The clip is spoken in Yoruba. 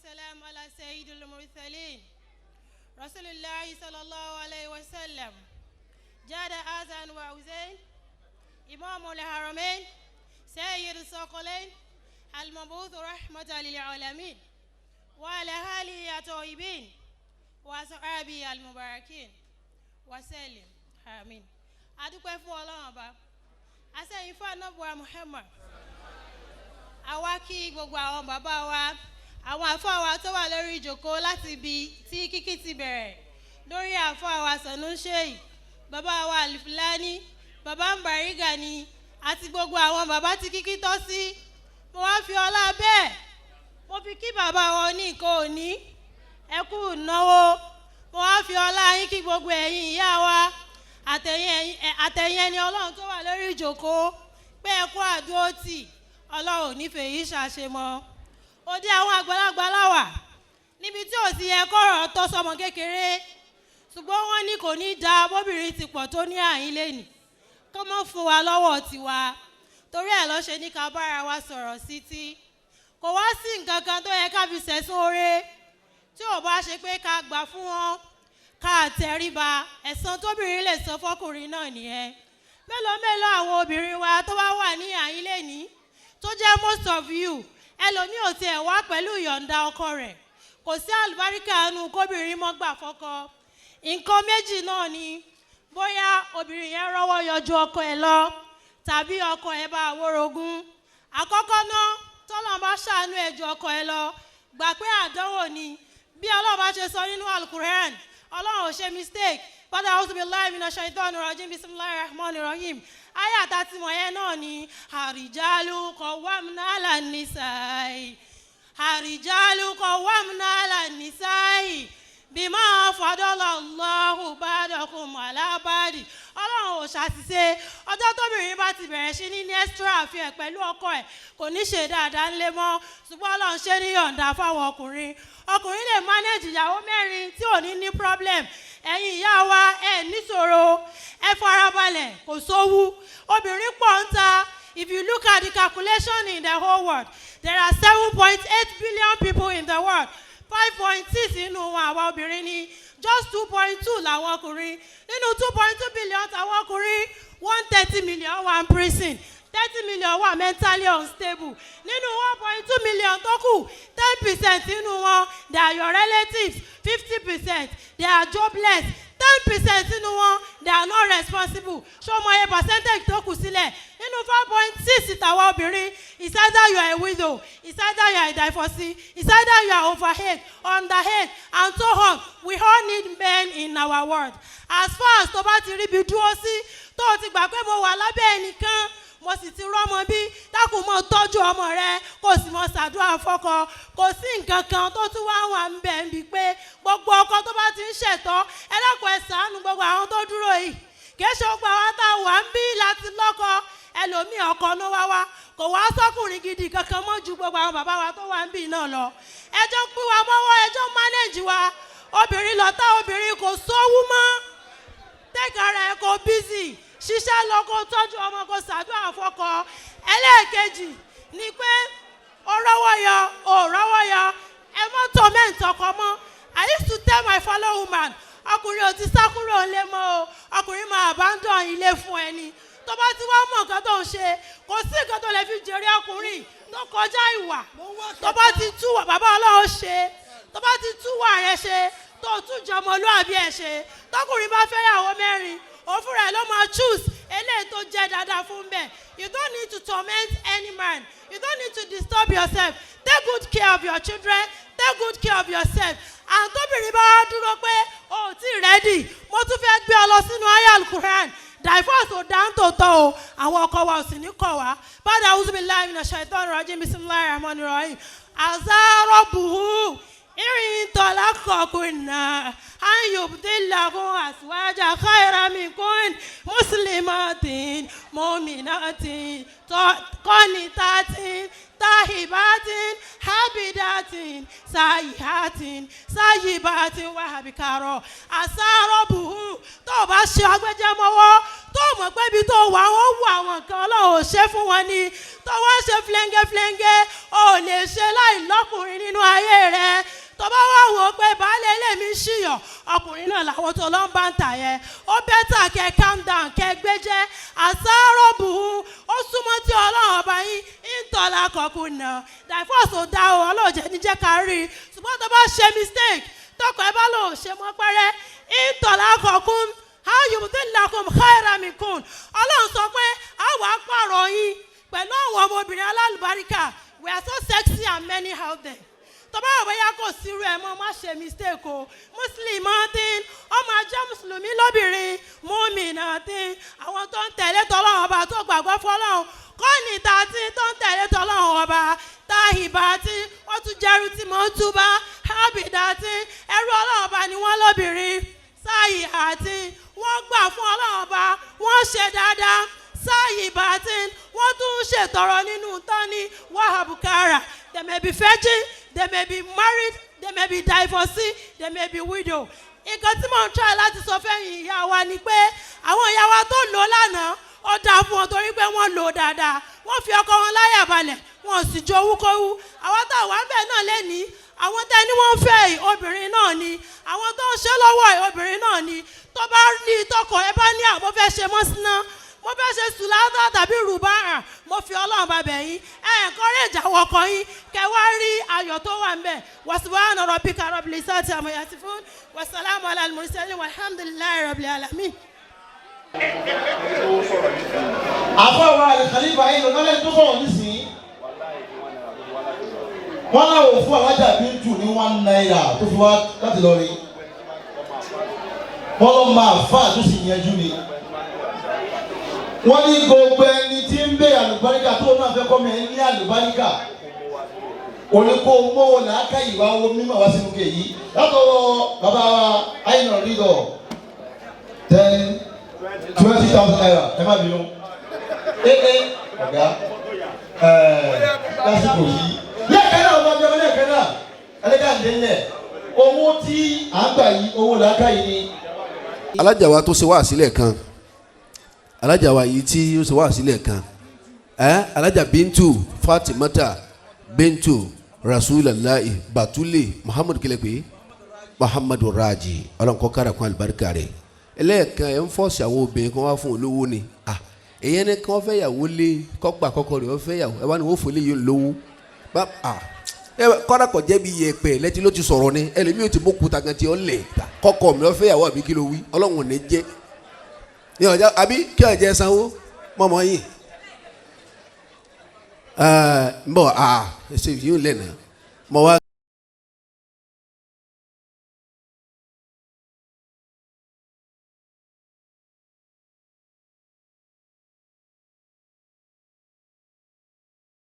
والسلام على سيد المرسلين رسول الله صلى الله عليه وسلم جاد آذان وعزين إمام الحرمين سيد الثقلين المبعوث رحمة للعالمين وعلى آله الطيبين وصحابه المباركين وسلم آمين. adúpẹ́ fún Ọlọ́run Ọba asẹ́yìn fún anábùwà Muhammad àwa kí gbogbo àwọn bàbá wa àwọn àfáà wa tó wà lórí ìjókòó láti ibi tí kíkí ti bẹ̀rẹ̀ lórí àfáà wa Sanusi bàbá wa Alifilani bàbá Mbariga ni àti gbogbo àwọn bàbá tí kíkí tọ́ sí mo wá fi ọlá bẹ́ẹ̀ mo fi kí bàbá wọn ní nǹkan òní ẹ kú ìnáwó mo wá fi ọlá yín kí gbogbo ẹ̀yin ìyá wa àtẹ̀yìn ẹni Ọlọ́run tó wà lórí ìjókòó pé ẹ kú àdúró tì Ọlọ́run nífẹ̀ẹ́ yìí ṣàṣemọ́ òde àwọn àgbàlagbà láwà níbi tí ò sí yẹ kọ́rọ̀ tó sọmọ kékeré ṣùgbọ́n wọ́n ní kò ní da bóbìnrin ti pọ̀ tó ní àyín lẹ́nì kó mọ́ fún wa lọ́wọ́ tiwa torí ẹ̀ lọ́ ṣe ní ká bára wa sọ̀rọ̀ sí tí kò wá sí nǹkan kan tó yẹ ká fi sẹ̀sùn oore tí ò bá ṣe pé ká gbà fún wọn ká tẹríba ẹ̀san tóbìnrin lè sọ fọ́kùnrin náà nìyẹn mélòó àwọn obìnrin wa tó wá wà ní àyín lẹ́nì tó jẹ́ most of you ẹlòmíì ò tiẹ̀ wá pẹ̀lú ìyọ̀ǹda ọkọ rẹ̀ kò sí àlùbáríkà nù kóbìnrin mọ́ gbà fọ́kọ nǹkan méjì náà ni bóyá obìnrin yẹn rọ́wọ́ yọjú ọkọ ẹ̀ lọ tàbí ọkọ ẹ̀ bá wórogún àkọ́kọ́ náà tọ́lọ́run bá ṣàánú ẹ̀ ju ọkọ ẹ̀ lọ gbà pé àdánwò ni bí Ọlọ́run bá ṣe sọ nínú Al-Qur'an Ọlọ́run ò ṣe mistake padà a'udhu billahi minash shaitani rajim bismillahir rahmanir rahim aya àtàtì wọ̀nyẹn náà ni àrìjálù qawwamna 'ala nisai àrìjálù qawwamna 'ala nisai bima fadala Allahu ba'dakum 'ala ba'di Ọlọ́run ò ṣàṣìṣe ọjọ́ tóbìnrin bá ti bẹ̀rẹ̀ sí ní extra affair pẹ̀lú ọkọ ẹ̀ kò ní ṣe dáadáa ńlé mọ́ ṣùgbọ́n Ọlọ́run ṣe ní yọ̀ǹda fáwọn ọkùnrin lè manage ìyàwó mẹ́rin tí ò ní problem ẹ̀yin ìyá wa ẹ̀ níṣòro ẹ farabalẹ̀ kò sówú obìnrin pọ̀ ń ta. If you look at the calculation in the whole world there are 7.8 billion people in the world 5.6 inú wọn àwa obìnrin ni just 2.2 làwọn ọkùnrin nínú 2.2 billion tàwọn ọkùnrin 130 million wà in prison 30 million wà mentally unstable nínú 1.2 million tó kù 10% nínú wọn they are your relatives 50% they are jobless 10% nínú wọn they are not responsible ṣó mọ iye percentage tó kù sílẹ̀ nínú 4.6 tàwọn obìnrin it's either you are a widow it's either you are a divorcee it's either you are overhead underhead and so on we all need men in our world as far as tó bá ti rí ibi dúró sí tó o ti gbà pé mo wà lábẹ́ ẹnìkan mo sì ti rọ́mọ bí dákun mọ́ tọ́jú ọmọ rẹ kò sì mọ́ ṣàdúrà fọ́kọ kò sí nǹkan kan tó tún wá wà ń bẹ̀ ń bi pé gbogbo ọkọ tó bá ti ń ṣẹ̀tọ́ ẹ dákun ẹ ṣàánú gbogbo àwọn tó dúró yìí kì í ṣe gbogbo àwọn tá a wà ń bí láti lọ́kọ ẹlòmíì ọkọ ló wá kò wá sọ́kùnrin gidi kankan mọ́ ju gbogbo àwọn bàbá wa tó wà ń bí náà lọ ẹjọ́ pín wa mọ́wọ́ ẹjọ́ manage wa obìnrin lọ́tà obìnrin kò sówú mọ́ tẹ́gàrà ẹ̀ kò busy ṣiṣẹ́ lọ kó tọ́jú ọmọ kó ṣàdúrà fọ́kọ ẹlẹ́ẹ̀kejì ni pé ó rọ́wọ́ yọ ẹ mọ́ torment ọkọ mọ́ I used to tell my fellow woman ọkùnrin ò ti sá kúrò ńlé mọ́ o ọkùnrin máa abandon ilé fún ẹni tó bá ti wá mọ̀ nǹkan tó ń ṣe kò sí nǹkan tó lè fi jèrè ọkùnrin tó kọjá ìwà tó bá ti túwà bàbá Ọlọ́run ṣe tó bá ti túwà rẹ ṣe tó tún jọmọlúàbí ẹ ṣe tọkùnrin bá fẹ́ yàwó mẹ́rin òfin rẹ̀ ló máa choose eléyìí tó jẹ́ dáadáa fún bẹ́ẹ̀. You don't need to torment any man. You don't need to disturb yourself. Take good care of your children. Take good care of yourself. And tóbìnrin bá wá dúró pé o ò tí ì rẹ́dì mo tún fẹ́ gbé ọ lọ sínú ayé Al-Qur'an divorce ò dá ń tòótọ́ o àwọn ọkọ wa ò sì ní kọ̀ wá. Bàdà a'udhu billahi minash shaitani rajim bismillahir rahmanir rahim azarabuhu irin talaqakunna an yubdillakum azwaja khayran minkum muslimatin mu'minatin qanitatin tahibatin habidatin sayibatin wa habikaro asarabuhu tó bá ṣe agbẹjẹmọwọ tó mọ̀ pé ibi tó wà wọ́n wù àwọn nǹkan Ọlọ́run ò ṣe fún wọn ni tó wọ́n ṣe flẹ́ngẹ́flẹ́ngẹ́ ò lè ṣe láì lọ́kùnrin nínú ayé rẹ̀ tó bá wà wò ó pé baálé ilé mi ṣìyàn ọkùnrin náà làwọn tó lọ ń bá ń tà yẹn ó bẹ́tà kẹ́ calm down kẹ́ gbéjẹ́ àsáró bùhún ó súnmọ́ tí ọlọ́run ọba yín ń tọ́lá kọ̀ọ̀kùn náà divorce ò dá o ọlọ́ọ̀jẹ̀ níjẹ́ ká rí i ṣùgbọ́n tó bá ṣe mistake tọkọ ẹ bá lò ó ṣe mọ́ pẹ́rẹ́ ń tọ́lá kọ̀ọ̀kùn ayùbùdínlákùn khairamikun ọlọ́run sọ pé àwọn apààrọ̀ yín pẹ̀lú àwọn ọmọbìnrin alálùbáríkà we are so sexy and many out there tó bá wà bóyá kò sí irú ẹ̀ mọ́ má ṣe mistake o muslim ọ̀tín ọmọ ajá mùsùlùmí lóbìnrin mùmínà tín àwọn tó ń tẹ̀lé tọ́lọ́run ọba tó gbàgbọ́ fọlọ́run kọ́ni tààtí tó ń tẹ̀lé tọ́lọ́run ọba táhìbá tí wọ́n tún jẹ́rú tí mò ń túbá hábìdá tí ẹrú ọlọ́run ọba ni wọ́n lóbìnrin sáyì àti wọ́n gbà fún ọlọ́run ọba wọ́n ṣe dáadáa sáyì bàtí wọ́n tún ṣètọrọ nínú tání wàhábùkárà they may be virgin they may be married they may be divorcee they may be widow. nǹkan tí mò ń try láti sọ fẹ́yìn ìyá wa ni pé àwọn ìyá wa tó lò lánàá ó dáa fún wọn torí pé wọ́n lò dáadáa wọ́n fi ọkọ wọn láyà balẹ̀ wọn ò sì jowú kówú àwọn táwọn àbẹ̀ náà lẹ́ni àwọn tẹ́ni wọ́n fẹ́ obìnrin náà ni àwọn tó ń ṣe lọ́wọ́ obìnrin náà ni tó bá ní tọkọ ẹ bá ní àwọn fẹ́ ṣe mọ́síná mo fẹ́ ṣe sùlátà tàbí rùbá hàn mo fi ọlọ́run bá bẹ̀ yín encourage àwọn ọkọ yín kẹ́ wá rí ayọ̀ tó wà ń bẹ̀ subhana rabbika rabbil izzati amma yasifun wa salamun alal mursalin walhamdulillahi rabbil alamin. àfọwọ́ àlùkàlífà yìí lọ́nà lẹ́nu tó sọ̀rọ̀ nísìnyí wọ́n náà wò fún alájà Bíntù ní £1 tó fi wá láti lọ rí wọ́n lọ́ máa fà tó sì yanjú ni wọ́n ní gbogbo ẹni tí ń bẹ àlùbáríkà tó náà fẹ́ kọ́ mi ẹ̀ ní àlùbáríkà oníkó mọ́wọ́ làákà ìwà owó mímọ̀ wá sínú kéyìí látọwọ́ bàbá àyìnà rídọ̀ 20,000 naira ẹ má bínú ọ̀gá lásìkò yìí lẹ́ẹ̀kan náà ọmọ ọjọ́ lẹ́ẹ̀kan náà ẹlẹ́gàdé ńlẹ̀ owó tí à ń gbà yìí owó làákà yìí ni. alájà wa tó ṣe wá sílẹ̀ kan alájà wa yìí tí ó ṣe wá sílẹ̀ kan alájà Bíntù Fatimata Bíntù Rasulullahi Batule Muhammadu kẹlẹ́pẹ́ Muhammadu Raji ọlọ́nkọ́ kára kún alibarika rẹ̀ ẹlẹ́ẹ̀kan ẹ̀ ń fọ́ọ̀sì àwọn obìnrin kan wá fún olówó ni èyàn ní kí wọ́n fẹ́ yàwó lé kọ́gbà kọ́kọ́ rẹ̀ wọ́n fẹ́ yàwó ẹ wá ní wọ́n fò lé yìí lówó kọ́dà kọ́ jẹ́ bí yẹpẹ̀ lẹ́tí ló ti sọ̀rọ̀ ni ẹlẹ́mi ò ti bó kuta gan ti ọ́ lẹ̀ kọ́kọ́ mi wọ́n fẹ́ yàwó àbí kí ló wí ọlọ́run ò ní jẹ́ ní ọjà àbí kí ọjà sanwó mọ́mọ́ yìí ń bọ̀ ṣe yìí lẹ́nà mọ́ wá.